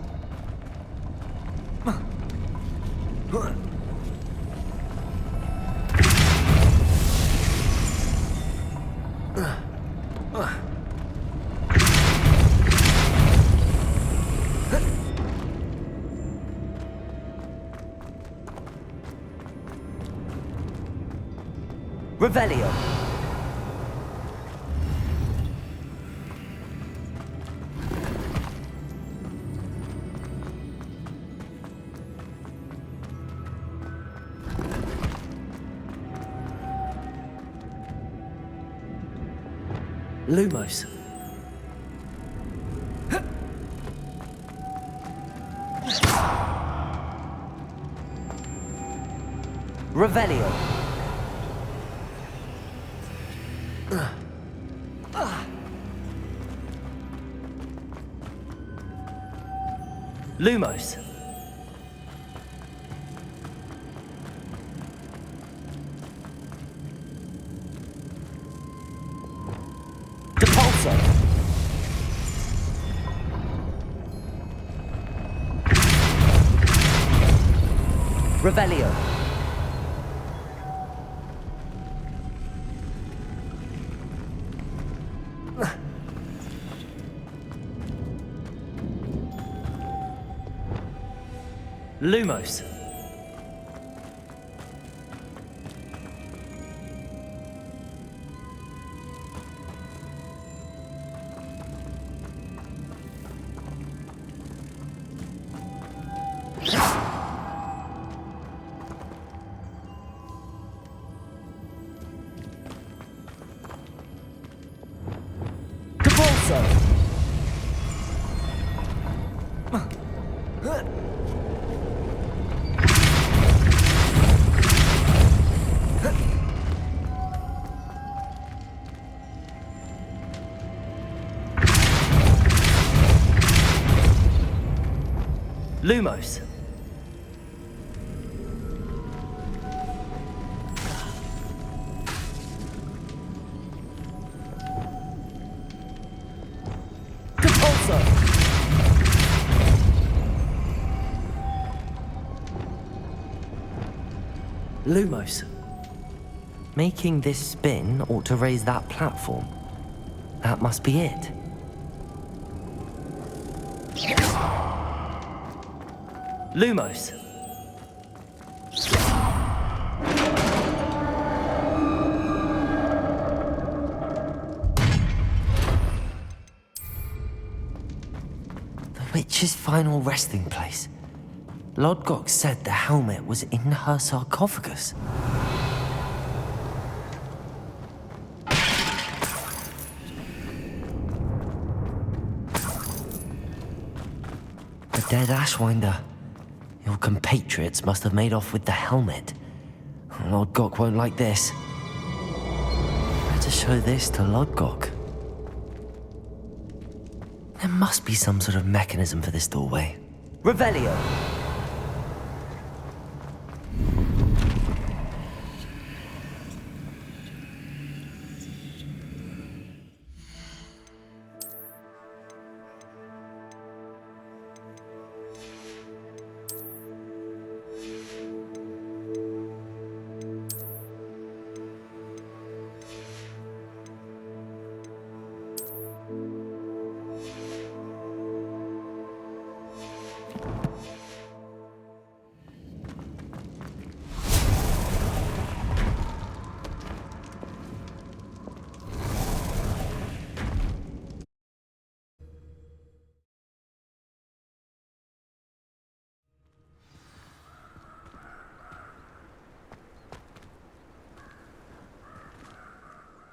Revelio. Lumos. Revelio. Lumos. Depulso. Revelio. Lumos. Depulso. Lumos. Depulso. Lumos. Making this spin ought to raise that platform. That must be it. Lumos. The witch's final resting place. Lodgok said the helmet was in her sarcophagus. The dead Ashwinder. Your compatriots must have made off with the helmet. Lodgok won't like this. Better show this to Lodgok. There must be some sort of mechanism for this doorway. Revelio.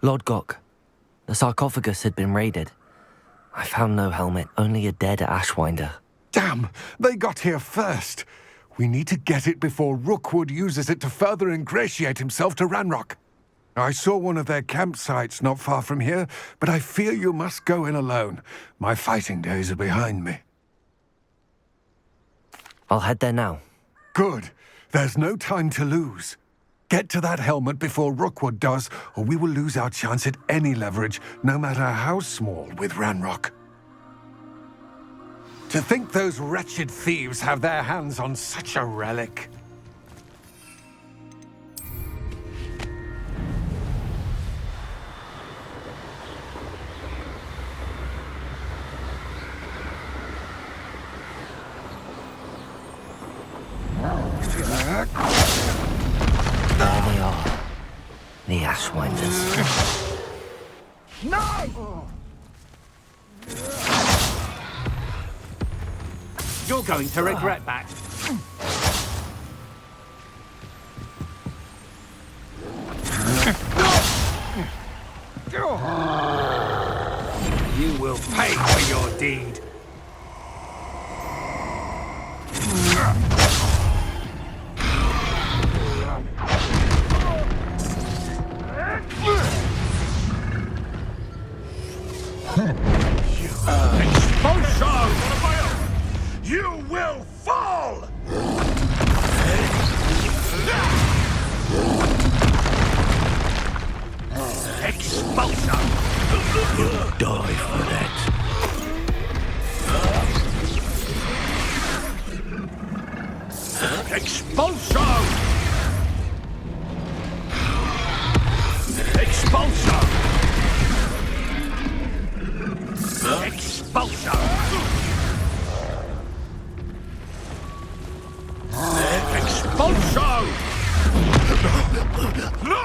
Lodgok, the sarcophagus had been raided. I found no helmet, only a dead Ashwinder. Damn! They got here first. We need to get it before Rookwood uses it to further ingratiate himself to Ranrock. I saw one of their campsites not far from here, but I fear you must go in alone. My fighting days are behind me. I'll head there now. Good. There's no time to lose. Get to that helmet before Rookwood does, or we will lose our chance at any leverage, no matter how small, with Ranrock. To think those wretched thieves have their hands on such a relic. There they are. The Ashwinders. No! You're going to regret that. You will pay for your deed. Expulso! Expulso! No!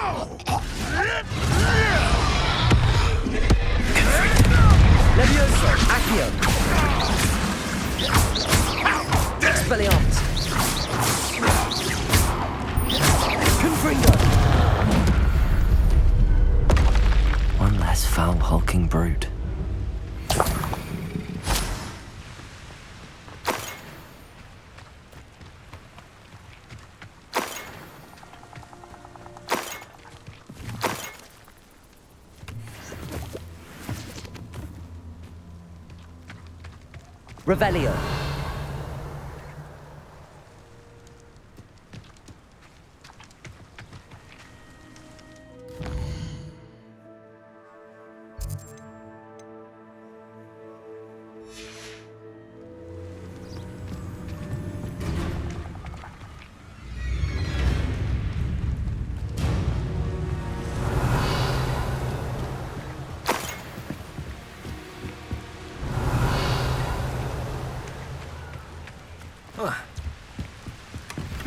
Levioso! Accio! Expelliarmus! Confringo! One less foul hulking brute. Revelio.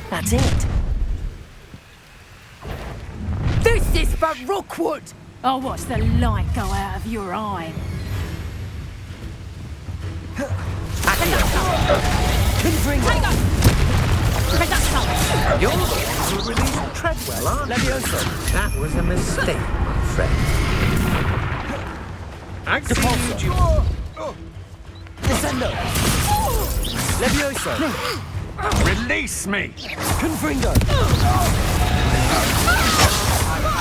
That's it. This is for Rookwood! I'll watch the light go out of your eye. Confringo! You're the one who released Treadwell, aren't you? Levioso! That was a mistake, my friend. Depulso! Descendo! Levioso! Release me! Confringo!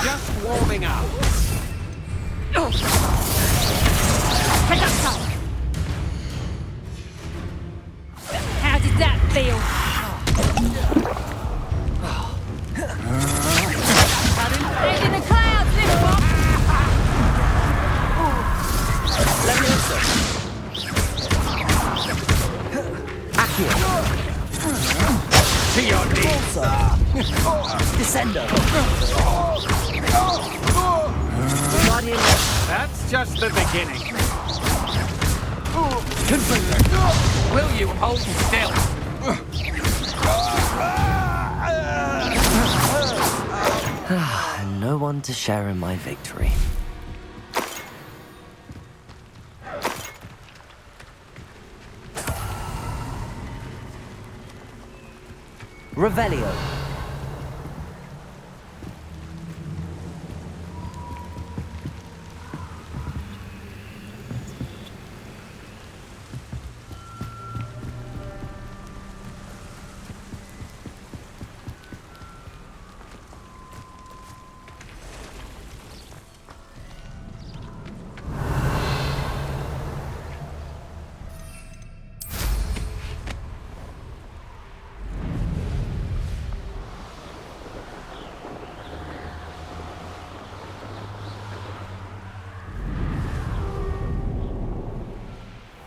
Just warming up. How did that feel? Head in the clouds, little box! Levioso! Accio! To your knees! Descendo! That's just the beginning. Confringo! Will you hold still? And no one to share in my victory. Revelio.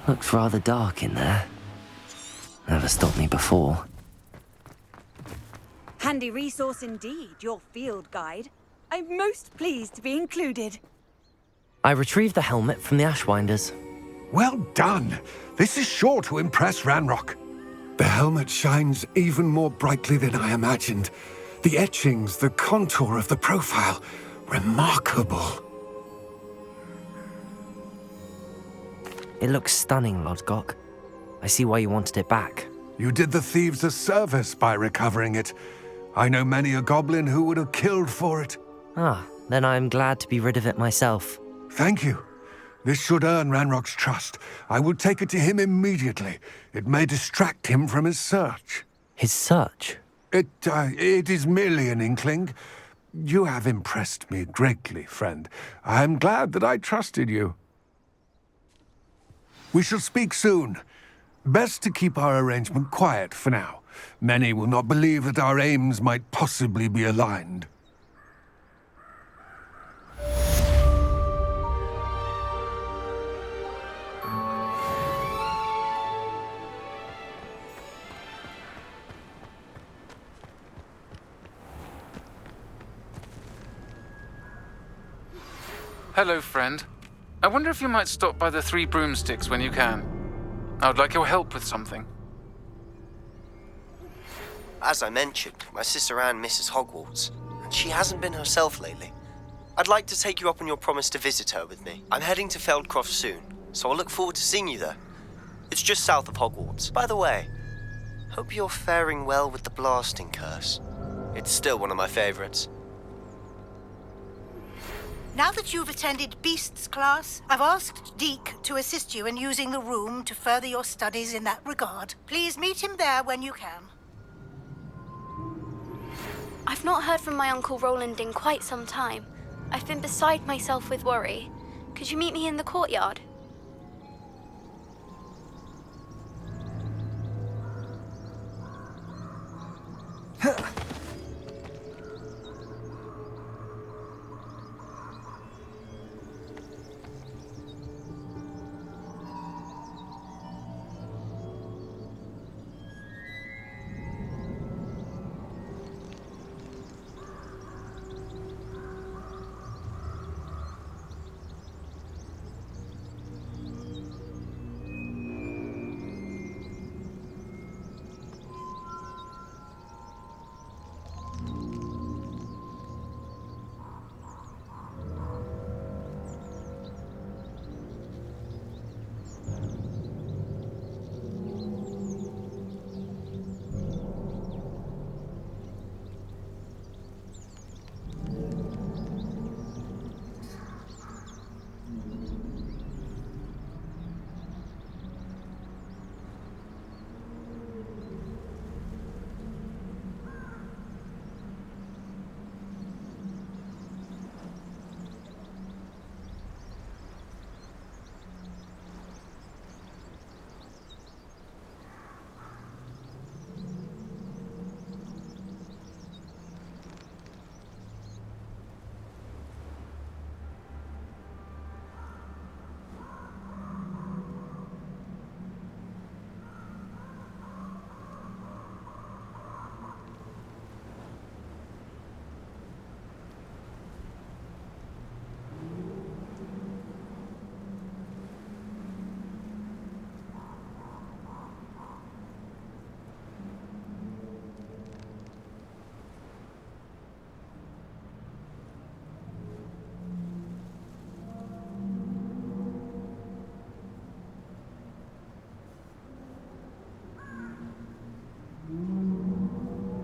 Looks rather dark in there. Never stopped me before. Handy resource indeed, your field guide. I'm most pleased to be included. I retrieved the helmet from the Ashwinders. Well done. This is sure to impress Ranrock. The helmet shines even more brightly than I imagined. The etchings, the contour of the profile, remarkable. It looks stunning, Lodgok. I see why you wanted it back. You did the thieves a service by recovering it. I know many a goblin who would have killed for it. Ah, then I am glad to be rid of it myself. Thank you. This should earn Ranrock's trust. I will take it to him immediately. It may distract him from his search. His search? It is merely an inkling. You have impressed me greatly, friend. I am glad that I trusted you. We shall speak soon. Best to keep our arrangement quiet for now. Many will not believe that our aims might possibly be aligned. Hello, friend. I wonder if you might stop by the Three Broomsticks when you can. I would like your help with something. As I mentioned, my sister Anne misses Hogwarts, and she hasn't been herself lately. I'd like to take you up on your promise to visit her with me. I'm heading to Feldcroft soon, so I'll look forward to seeing you there. It's just south of Hogwarts. By the way, hope you're faring well with the blasting curse. It's still one of my favorites. Now that you've attended Beasts class, I've asked Deke to assist you in using the room to further your studies in that regard. Please meet him there when you can. I've not heard from my Uncle Roland in quite some time. I've been beside myself with worry. Could you meet me in the courtyard?